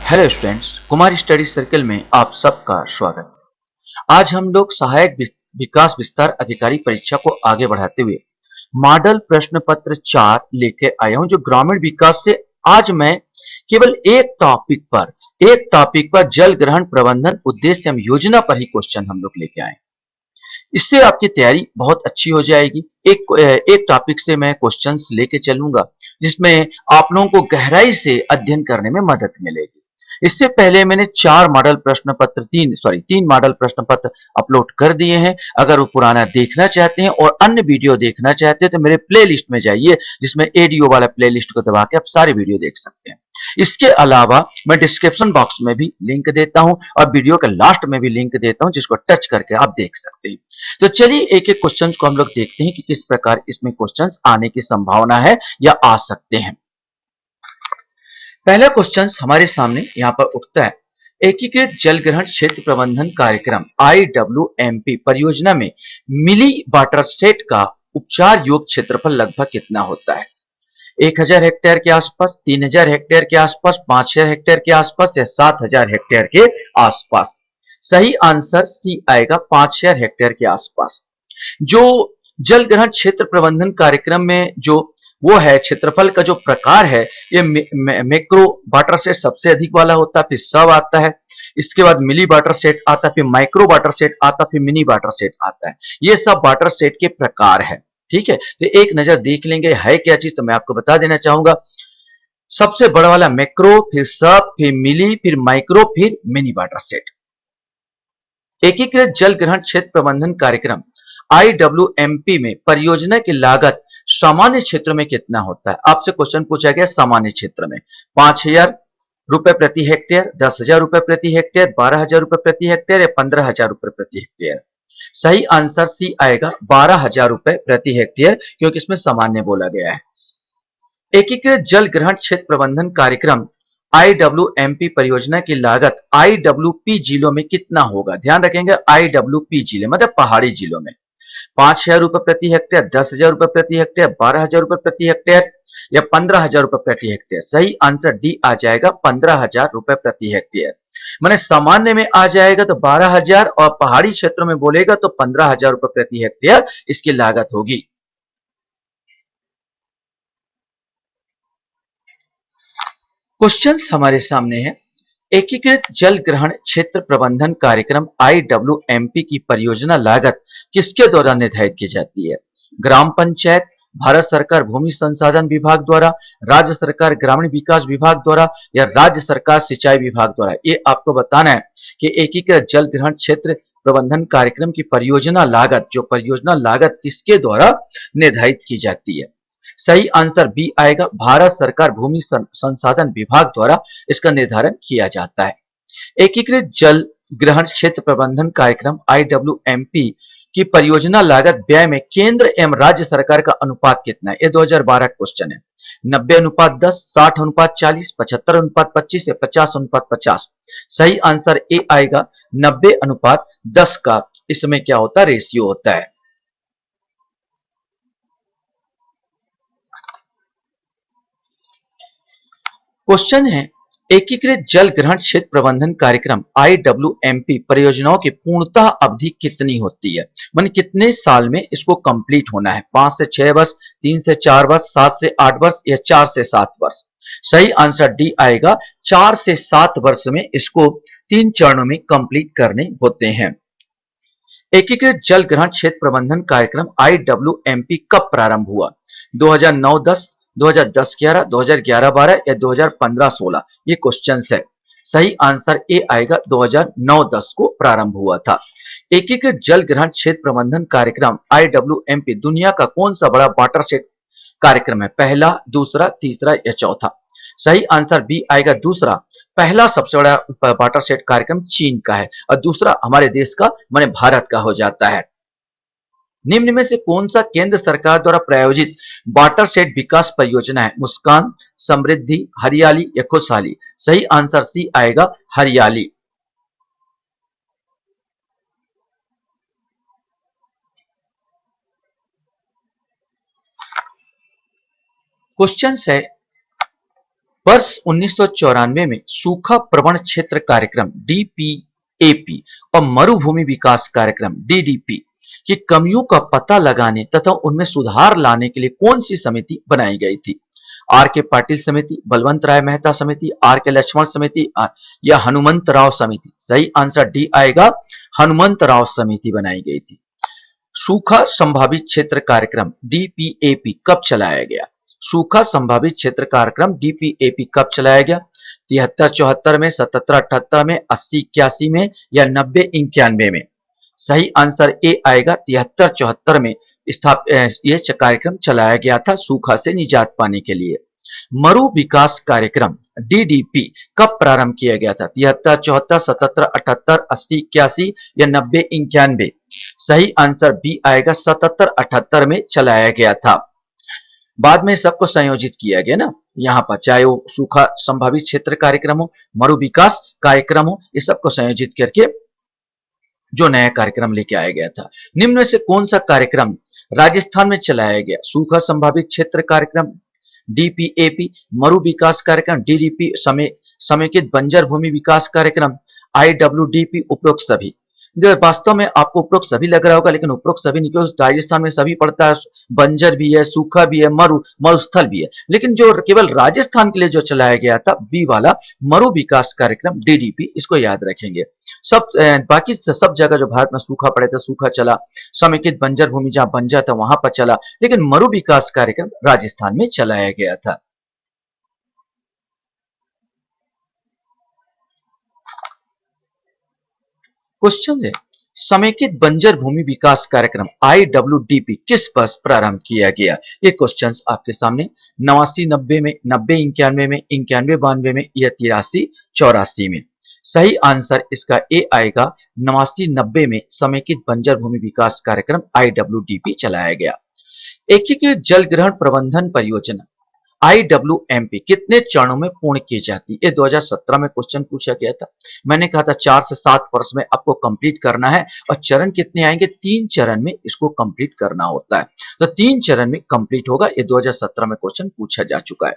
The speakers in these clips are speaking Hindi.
Hello students, Kumar study circle में आप सबका स्वागत है। आज हम लोग सहायक विकास विस्तार अधिकारी परीक्षा को आगे बढ़ाते हुए मॉडल प्रश्न पत्र 4 लेके आया हूं, जो ग्रामीण विकास से आज मैं केवल एक टॉपिक पर जल ग्रहण प्रबंधन उद्देश्य एवं योजना पर ही क्वेश्चन हम लोग लेके आए। इससे आपकी तैयारी बहुत अच्छी हो जाएगी। एक टॉपिक से मैं क्वेश्चंस लेके चलूंगा जिसमें आप लोगों को गहराई से अध्ययन करने में मदद मिलेगी। इससे पहले मैंने तीन मॉडल प्रश्न पत्र अपलोड कर दिए हैं। अगर वो पुराना देखना चाहते हैं और अन्य वीडियो देखना चाहते हैं तो मेरे प्लेलिस्ट में जाइए, जिसमें एडीओ वाला प्लेलिस्ट को दबा के आप सारे वीडियो देख सकते हैं। इसके अलावा मैं डिस्क्रिप्शन बॉक्स में भी लिंक देता हूं और वीडियो के लास्ट में भी लिंक देता हूं, जिसको टच करके आप देख सकते हैं। तो चलिए एक एक क्वेश्चन को हम लोग देखते हैं कि किस प्रकार इसमें क्वेश्चंस आने की संभावना है या आ सकते हैं। पहला क्वेश्चन हमारे सामने यहां पर उठता है, एकीकृत जल ग्रहण क्षेत्र प्रबंधन कार्यक्रम IWMP परियोजना में मिली वाटर सेट का उपचार योग्य क्षेत्रफल लगभग कितना होता है? 1000 हेक्टेयर के आसपास, 3000 हेक्टेयर के आसपास, 5000 हेक्टेयर के आसपास या 7000 हेक्टेयर के आसपास। सही आंसर सी आएगा, 5000 हेक्टेयर के आसपास। जो जल ग्रहण क्षेत्र प्रबंधन कार्यक्रम में जो वो है क्षेत्रफल का जो प्रकार है, ये मैक्रो वाटर सेट सबसे अधिक वाला होता है, फिर सब आता है, इसके बाद मिली वाटर सेट आता है, फिर माइक्रो वाटर सेट आता है, फिर मिनी वाटर सेट आता है। ये सब वाटर सेट के प्रकार है। ठीक है, तो एक नजर देख लेंगे है क्या चीज, तो मैं आपको बता देना चाहूंगा। सबसे बड़ा वाला मैक्रो, फिर सब, फिर मिली, फिर माइक्रो, फिर मिनी वाटर सेट। एकीकृत जल ग्रहण क्षेत्र प्रबंधन कार्यक्रम IWMP में परियोजना की लागत सामान्य क्षेत्र में कितना होता है? आपसे क्वेश्चन पूछा गया सामान्य क्षेत्र में 5000 रुपए प्रति हेक्टेयर, 10,000 रुपए प्रति हेक्टेयर, 12,000 रुपए प्रति हेक्टेयर या 15,000 रुपए प्रति हेक्टेयर। सही आंसर सी आएगा, 12,000 रुपए प्रति हेक्टेयर, क्योंकि इसमें सामान्य बोला गया है। एकीकृत जल ग्रहण क्षेत्र प्रबंधन कार्यक्रम IWMP परियोजना की लागत IWP जिलों में कितना होगा? ध्यान रखेंगे, IWP जिले मतलब पहाड़ी जिलों में। 5,000 रुपए प्रति हेक्टेयर, 10,000 रुपए प्रति हेक्टेयर, 12,000 रुपए प्रति हेक्टेयर या 15,000 रुपए प्रति हेक्टेयर। सही आंसर डी आ जाएगा, 15,000 रुपए प्रति हेक्टेयर। मैंने सामान्य में आ जाएगा तो 12,000 और पहाड़ी क्षेत्रों में बोलेगा तो 15,000 रुपए प्रति हेक्टेयर इसकी लागत होगी। क्वेश्चन हमारे सामने है, एकीकृत जल ग्रहण क्षेत्र प्रबंधन कार्यक्रम IWMP की परियोजना लागत किसके द्वारा निर्धारित की जाती है? ग्राम पंचायत, भारत सरकार भूमि संसाधन विभाग द्वारा, राज्य सरकार ग्रामीण विकास विभाग द्वारा या राज्य सरकार सिंचाई विभाग द्वारा? ये आपको बताना है कि एकीकृत जल ग्रहण क्षेत्र प्रबंधन कार्यक्रम की परियोजना लागत किसके द्वारा निर्धारित की जाती है? सही आंसर बी आएगा, भारत सरकार भूमि संसाधन विभाग द्वारा इसका निर्धारण किया जाता है। एकीकृत जल ग्रहण क्षेत्र प्रबंधन कार्यक्रम IWMP की परियोजना लागत व्यय में केंद्र एवं राज्य सरकार का अनुपात कितना है? ये 2012 क्वेश्चन है। 90:10, 60:40, 75:25 या 50:50। सही आंसर ए आएगा, 90:10 का इसमें क्या होता है, रेशियो होता है। क्वेश्चन है, एकीकृत जल ग्रहण क्षेत्र प्रबंधन कार्यक्रम IWMP परियोजनाओं की पूर्णतः अवधि कितनी होती है? माने कितने साल में इसको कंप्लीट होना है? 5 से 6 वर्ष, 3 से 4 वर्ष, 7 से 8 वर्ष या 4 से 7 वर्ष? सही आंसर डी आएगा, 4 से 7 वर्ष में इसको 3 चरणों में कंप्लीट करने होते हैं। एकीकृत जल ग्रहण क्षेत्र प्रबंधन कार्यक्रम IWMP कब प्रारंभ हुआ? 2009-10, 2010-11, 2011-12 या 2015-16? ये क्वेश्चन है। सही आंसर ए आएगा, 2009-10 को प्रारंभ हुआ था। एकीकृत जल ग्रहण क्षेत्र प्रबंधन कार्यक्रम IWMP दुनिया का कौन सा बड़ा वाटर सेट कार्यक्रम है? पहला, दूसरा, तीसरा या चौथा? सही आंसर बी आएगा, दूसरा। पहला सबसे बड़ा वाटर सेट कार्यक्रम चीन का है और दूसरा हमारे देश का माने भारत का हो जाता है। निम्न में से कौन सा केंद्र सरकार द्वारा प्रायोजित वाटर सेट विकास परियोजना है? मुस्कान, समृद्धि, हरियाली या खुशहाली? सही आंसर सी आएगा, हरियाली। क्वेश्चन है, वर्ष 1994 में सूखा प्रवण क्षेत्र कार्यक्रम डीपीएपी और मरुभूमि विकास कार्यक्रम डीडीपी की कमियों का पता लगाने तथा उनमें सुधार लाने के लिए कौन सी समिति बनाई गई थी? आर के पाटिल समिति, बलवंत राय मेहता समिति, आर के लक्ष्मण समिति या हनुमंत राव समिति? सही आंसर डी आएगा, हनुमंत राव समिति बनाई गई थी। सूखा संभावित क्षेत्र कार्यक्रम डीपीएपी कब चलाया गया? सूखा संभावित क्षेत्र कार्यक्रम डीपीएपी कब चलाया गया? 73-74 में, 77-78 में, 80-81 में या 90-91 में? सही आंसर ए आएगा, 73-74 में ये कार्यक्रम चलाया गया था सूखा से निजात पाने के लिए। मरु विकास कार्यक्रम डीडीपी कब प्रारंभ किया गया था? 73-74, 77-78, 80-81 या 90-91? सही आंसर बी आएगा, 77-78 में चलाया गया था। बाद में सबको संयोजित किया गया ना यहाँ पर, चाहे वो सूखा संभावित क्षेत्र कार्यक्रम हो, मरु विकास कार्यक्रम हो, इस सबको संयोजित करके जो नया कार्यक्रम लेके आया गया था। निम्न में से कौन सा कार्यक्रम राजस्थान में चलाया गया? सूखा संभावित क्षेत्र कार्यक्रम डीपीएपी, मरु विकास कार्यक्रम डीडीपी, समेकित बंजर भूमि विकास कार्यक्रम आईडब्ल्यूडीपी, उपरोक्त सभी। वास्तव में आपको उपरोक्त सभी लग रहा होगा, लेकिन उपरोक्त सभी नहीं, क्योंकि राजस्थान में सभी पड़ता है, बंजर भी है, सूखा भी है, मरुस्थल भी है। लेकिन जो केवल राजस्थान के लिए जो चलाया गया था बी वाला मरु विकास कार्यक्रम डीडीपी, इसको याद रखेंगे। बाकी सब जगह जो भारत में सूखा पड़े थे सूखा चला, समेकित बंजर भूमि जहां बंजर था वहां पर चला, लेकिन मरु विकास कार्यक्रम राजस्थान में चलाया गया था। क्वेश्चन है, समेकित बंजर भूमि विकास कार्यक्रम आईडब्ल्यूडीपी किस वर्ष प्रारंभ किया गया? ये क्वेश्चंस आपके सामने 89-90 में, 90-91 में, 91-92 में या 83-84 में? सही आंसर इसका ए आएगा, 89-90 में समेकित बंजर भूमि विकास कार्यक्रम आईडब्ल्यूडीपी चलाया गया। एकीकृत जल ग्रहण प्रबंधन परियोजना आईडब्ल्यूएमपी कितने चरणों में पूर्ण की जाती है? ये 2017 में क्वेश्चन पूछा गया था। मैंने कहा था 4 से 7 वर्ष में आपको कंप्लीट करना है, और चरण कितने आएंगे? 3 चरण में इसको कंप्लीट करना होता है, तो 3 चरण में कंप्लीट होगा। ये 2017 में क्वेश्चन पूछा जा चुका है।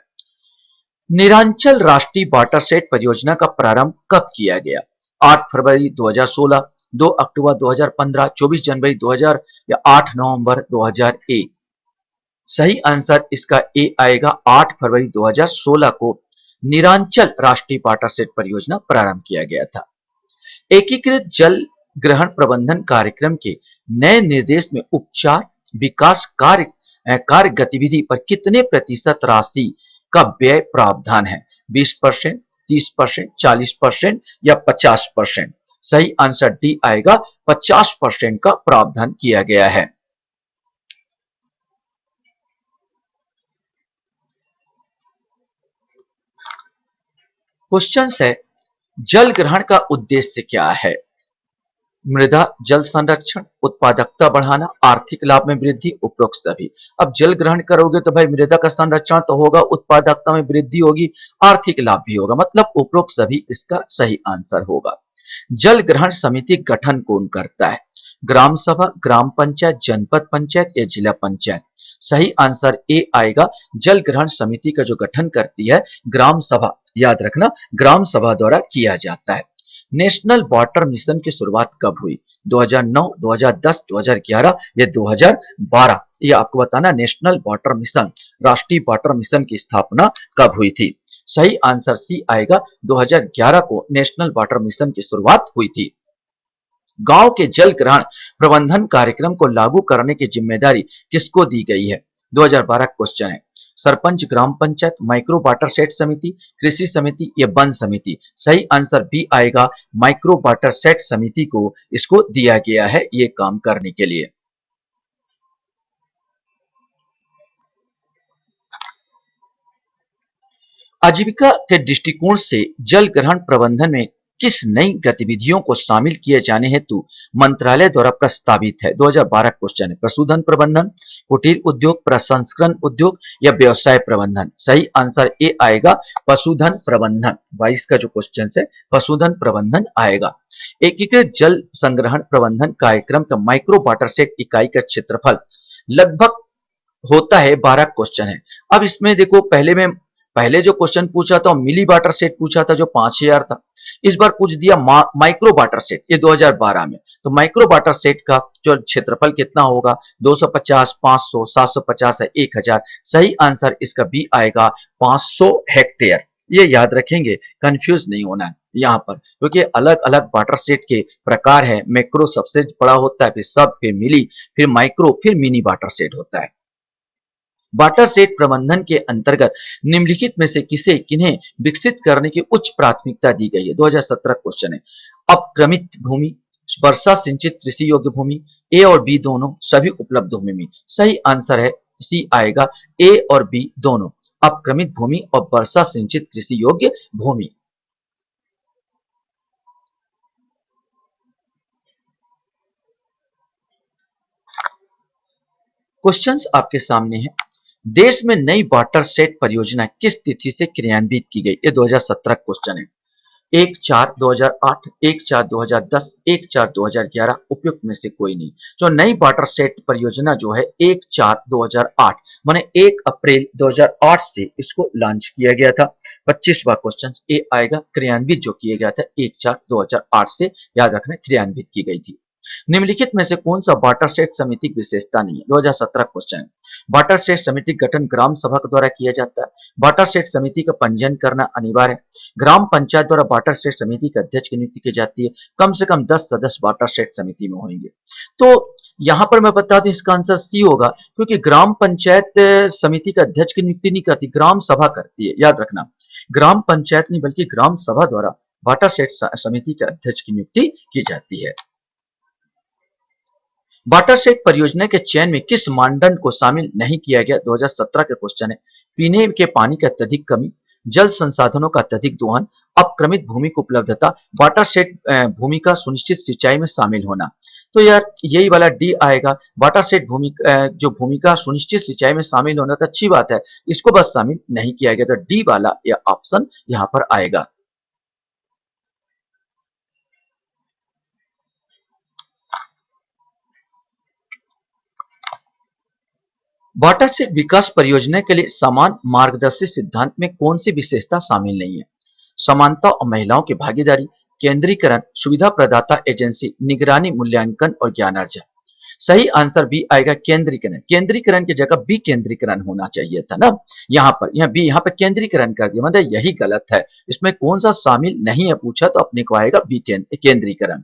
निरांचल राष्ट्रीय वाटर सेट परियोजना का प्रारंभ कब किया गया? 8 फरवरी 2016, 2 अक्टूबर 2015, 24 जनवरी 2000 या 8 नवंबर 2001? सही आंसर इसका ए आएगा, 8 फरवरी 2016 को निरांचल राष्ट्रीय वाटर सेट परियोजना प्रारंभ किया गया था। एकीकृत जल ग्रहण प्रबंधन कार्यक्रम के नए निर्देश में उपचार विकास कार्य गतिविधि पर कितने प्रतिशत राशि का व्यय प्रावधान है? 20%, 30%, 40% या 50%? सही आंसर डी आएगा, 50% का प्रावधान किया गया है। क्वेश्चन है, जल ग्रहण का उद्देश्य क्या है? मृदा जल संरक्षण, उत्पादकता बढ़ाना, आर्थिक लाभ में वृद्धि, उपरोक्त सभी। अब जल ग्रहण करोगे तो भाई मृदा का संरक्षण तो होगा, उत्पादकता में वृद्धि होगी, आर्थिक लाभ भी होगा, मतलब उपरोक्त सभी इसका सही आंसर होगा। जल ग्रहण समिति गठन कौन करता है? ग्राम सभा, ग्राम पंचायत, जनपद पंचायत या जिला पंचायत? सही आंसर ए आएगा, जल ग्रहण समिति का जो गठन करती है ग्राम सभा, याद रखना ग्राम सभा द्वारा किया जाता है। नेशनल वाटर मिशन की शुरुआत कब हुई? 2009, 2010, 2011 या 2012? ये आपको बताना, नेशनल वाटर मिशन, राष्ट्रीय वाटर मिशन की स्थापना कब हुई थी? सही आंसर सी आएगा, 2011 को नेशनल वाटर मिशन की शुरुआत हुई थी। गांव के जल ग्रहण प्रबंधन कार्यक्रम को लागू करने की जिम्मेदारी किसको दी गई है? 2012 क्वेश्चन है। सरपंच, ग्राम पंचायत, माइक्रो वाटर सेट समिति, कृषि समिति या वन समिति? सही आंसर बी आएगा, माइक्रो वाटर सेट समिति को इसको दिया गया है ये काम करने के लिए। आजीविका के दृष्टिकोण से जल ग्रहण प्रबंधन में किस नई गतिविधियों को शामिल किए जाने हेतु मंत्रालय द्वारा प्रस्तावित है? 2012 क्वेश्चन है। पशुधन प्रबंधन, कुटीर उद्योग, प्रसंस्करण उद्योग या व्यवसाय प्रबंधन? सही आंसर ए आएगा, पशुधन प्रबंधन। 22 का जो क्वेश्चन है पशुधन प्रबंधन आएगा। एकीकृत जल संग्रहण प्रबंधन कार्यक्रम का माइक्रो वाटर सेट इकाई का क्षेत्रफल लगभग होता है 12 क्वेश्चन है। अब इसमें देखो, पहले में पहले जो क्वेश्चन पूछा था मिली वाटर सेट पूछा था जो 5000 था। इस बार पूछ दिया माइक्रो वाटर सेट, ये 2012 में। तो माइक्रो वाटर सेट का जो क्षेत्रफल कितना होगा, 250, 500, 750 है, 1000। सही आंसर इसका बी आएगा, 500 हेक्टेयर। ये याद रखेंगे, कंफ्यूज नहीं होना है यहाँ पर, क्योंकि अलग अलग वाटर सेट के प्रकार है। मैक्रो सबसे बड़ा होता है, फिर सब, फिर मिली, फिर माइक्रो, फिर मिनी वाटर सेट होता है। वाटर सेट प्रबंधन के अंतर्गत निम्नलिखित में से किसे किन्हें विकसित करने की उच्च प्राथमिकता दी गई है, 2017 क्वेश्चन है। अपक्रमित भूमि, वर्षा सिंचित कृषि योग्य भूमि, ए और बी दोनों, सभी उपलब्ध भूमि। सही आंसर है सी आएगा, ए और बी दोनों, अपक्रमित भूमि और वर्षा सिंचित कृषि योग्य भूमि। क्वेश्चंस आपके सामने है। देश में नई वाटर सेट परियोजना किस तिथि से क्रियान्वित की गई, ये 2017 क्वेश्चन है। 1/4/2008, 1/4/2010, 1/4/2011, उपयुक्त में से कोई नहीं। तो नई वाटर सेट परियोजना जो है 1/4/2008, माने 1 अप्रैल 2008 से इसको लॉन्च किया गया था। 25वां क्वेश्चन ए आएगा, क्रियान्वित जो किया गया था 1/4/2008 से, याद रखना क्रियान्वित की गई थी। निम्नलिखित में से कौन सा वाटर सेट समिति की विशेषता नहीं है, 2017 क्वेश्चन है। वाटर सेट समिति गठन ग्राम सभा के द्वारा किया जाता है। वाटर सेट समिति का पंजीयन करना अनिवार्य है। ग्राम पंचायत द्वारा वाटर सेट समिति के अध्यक्ष की नियुक्ति की जाती है। कम से कम 10 सदस्य वाटर सेट समिति में होंगे। तो यहाँ पर मैं बता दूं इसका आंसर सी होगा, क्योंकि ग्राम पंचायत समिति का अध्यक्ष की नियुक्ति नहीं करती, ग्राम सभा करती है। याद रखना, ग्राम पंचायत नहीं बल्कि ग्राम सभा द्वारा वाटर सेट समिति के अध्यक्ष की नियुक्ति की जाती है। वाटर सेट परियोजना के चयन में किस मानदंड को शामिल नहीं किया गया, 2017 का क्वेश्चन है। पीने के पानी की अत्यधिक कमी, जल संसाधनों का अत्यधिक दोहन, अपक्रमित भूमि की उपलब्धता, वाटर सेट भूमि का सुनिश्चित सिंचाई में शामिल होना। तो यार यही वाला डी आएगा, वाटर सेट भूमि जो भूमि का सुनिश्चित सिंचाई में शामिल होना, तो अच्छी बात है, इसको बस शामिल नहीं किया गया, तो डी वाला यह ऑप्शन यहाँ पर आएगा। वाटर सेट विकास परियोजना के लिए समान मार्गदर्शी सिद्धांत में कौन सी विशेषता शामिल नहीं है? समानता और महिलाओं की भागीदारी, केंद्रीकरण, सुविधा प्रदाता एजेंसी, निगरानी, मूल्यांकन और ज्ञानार्जन। सही आंसर बी आएगा, केंद्रीकरण। केंद्रीकरण की जगह बी केंद्रीकरण होना चाहिए था ना, यहाँ पर, यहाँ बी, यहाँ पर केंद्रीकरण कर दिया, मतलब यही गलत है। इसमें कौन सा शामिल नहीं है पूछा तो अपने को आएगा बी केंद्रीकरण।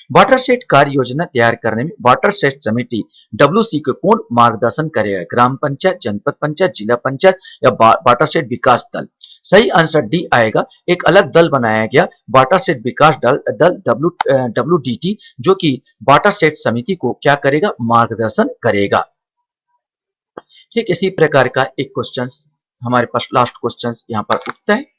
वाटर सेट कार्य योजना तैयार करने में वाटर सेट समिति डब्ल्यूसी को कौन मार्गदर्शन करेगा, ग्राम पंचायत, जनपद पंचायत, जिला पंचायत या वाटर सेट विकास दल। सही आंसर डी आएगा, एक अलग दल बनाया गया वाटर सेट विकास दल डब्ल्यूडीटी, जो कि वाटर सेट समिति को क्या करेगा, मार्गदर्शन करेगा। ठीक इसी प्रकार का एक क्वेश्चन हमारे पास लास्ट क्वेश्चन यहाँ पर उठता है।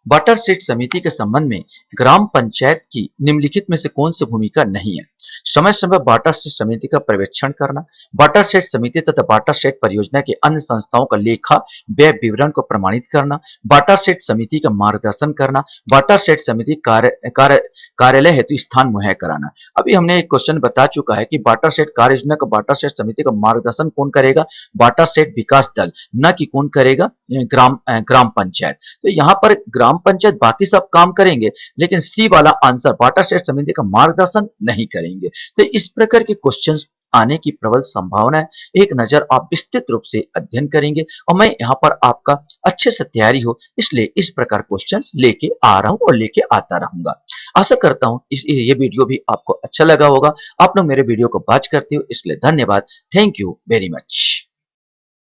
वाटर सेट समिति के संबंध में ग्राम पंचायत की निम्नलिखित में से कौन सी भूमिका नहीं है? समय समय वाटर सेट समिति का पर्यवेक्षण करना, वाटर सेट समिति तथा वाटर सेट परियोजना के अन्य संस्थाओं का लेखा व्यय विवरण को प्रमाणित करना, वाटर सेट समिति का मार्गदर्शन करना, वाटर सेट समिति कार्यालय हेतु स्थान मुहैया कराना। अभी हमने एक क्वेश्चन बता चुका है कि वाटर सेट कार्य योजना का वाटर सेट समिति का मार्गदर्शन कौन करेगा, वाटर सेट विकास दल, न कि कौन करेगा, ग्राम पंचायत। तो यहाँ पर ग्राम पंचायत बाकी सब काम करेंगे, लेकिन सी वाला आंसर वाटर सेट समिति का मार्गदर्शन नहीं करेंगे। तो इस प्रकार के क्वेश्चंस आने की प्रबल संभावना है। एक नजर आप विस्तृत रूप से अध्ययन करेंगे और मैं यहाँ पर आपका अच्छे से तैयारी हो, इसलिए इस प्रकार क्वेश्चंस लेके आ रहा हूँ और लेके आता रहूंगा। आशा करता हूँ ये वीडियो भी आपको अच्छा लगा होगा। आप लोग मेरे वीडियो को वॉच करते हो, इसलिए धन्यवाद। Thank you very much.